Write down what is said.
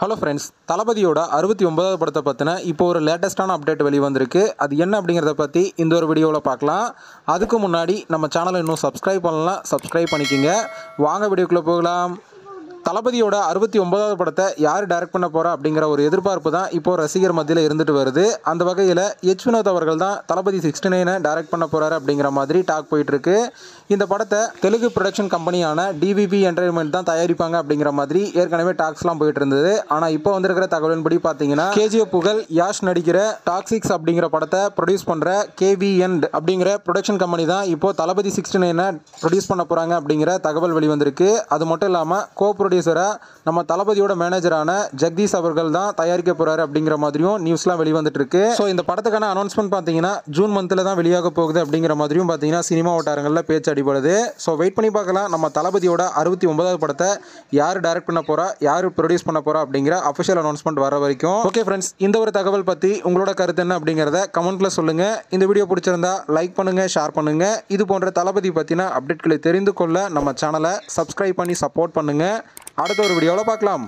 Hello friends, தளபதியோட 69வது படத்தை பற்றின இப்போ ஒரு லேட்டஸ்ட்டான அப்டேட் வெளிவந்திருக்கு. அது என்ன அப்படிங்கிறத பற்றி இந்த ஒரு வீடியோவில் பார்க்கலாம். அதுக்கு முன்னாடி நம்ம சேனலை இன்னும் சப்ஸ்கிரைப் பண்ணலாம், சப்ஸ்கிரைப் பண்ணிக்கோங்க. வாங்க வீடியோக்குள்ளே போகலாம். தளபதியோட 69வது படத்தை யார் டைரக்ட் பண்ண போகிறா அப்படிங்கிற ஒரு எதிர்பார்ப்பு தான் இப்போது ரசிகர் மத்தியில் இருந்துட்டு வருது. அந்த வகையில் எச் வினோத் அவர்கள் தான் தளபதி 69 டைரக்ட் பண்ண போகிறாரு அப்படிங்கிற மாதிரி டாக் போயிட்டுருக்கு. இந்த படத்தை தெலுங்கு ப்ரொடக்ஷன் கம்பெனியான டிவிபி என்டர்டைன்மெண்ட் தான் தயாரிப்பாங்க அப்படிங்கிற மாதிரி ஏற்கனவே டாக்ஸ்லாம் போயிட்டு இருந்தது. ஆனால் இப்போ வந்திருக்கிற தகவலின்படி பார்த்தீங்கன்னா கேஜிஎஃப் புகழ் யாஷ் நடிக்கிற டாக்ஸிக்ஸ் அப்படிங்கிற படத்தை ப்ரொடியூஸ் பண்ணுற கேவிஎன் அப்படிங்கிற ப்ரொடக்ஷன் கம்பெனி தான் இப்போ தளபதி 69 ப்ரொடியூஸ் பண்ண போகிறாங்க அப்படிங்கிற தகவல் வெளிவந்திருக்கு. அது மட்டும் இல்லாமல் ப்ரொடியூசராக நம்ம தளபதியோட மேனேஜரான ஜெகதீஷ் அவர்கள் தான் தயாரிக்க போகிறாரு அப்படிங்கிற மாதிரியும் நியூஸ்லாம் வெளிவந்துட்டு இருக்கு. ஸோ இந்த படத்துக்கான அனௌன்ஸ்மெண்ட் பார்த்தீங்கன்னா ஜூன் மந்தில் தான் வெளியாக போகுது அப்படிங்கிற மாதிரியும் பார்த்தீங்கன்னா சினிமா வட்டாரங்களில் பேச்சு அடிபடுது. ஸோ வெயிட் பண்ணி பார்க்கலாம் நம்ம தளபதியோட 69வது படத்தை யார் டைரக்ட் பண்ண போகிறா, யார் ப்ரொடியூஸ் பண்ண போகிறா அப்படிங்கிற அஃபிஷியல் அனௌன்ஸ்மெண்ட் வர வரைக்கும். ஓகே ஃப்ரெண்ட்ஸ், இந்த ஒரு தகவல் பற்றி உங்களோட கருத்து என்ன அப்படிங்கிறத கமெண்ட்டில் சொல்லுங்கள். இந்த வீடியோ பிடிச்சிருந்தா லைக் பண்ணுங்கள், ஷேர் பண்ணுங்கள். இது போன்ற தளபதி பற்றின அப்டேட்களை தெரிந்து கொள்ள நம்ம சேனலை சப்ஸ்கிரைப் பண்ணி சப்போர்ட் பண்ணுங்கள். அடுத்த ஒரு வீடியோவில் பார்க்கலாம்.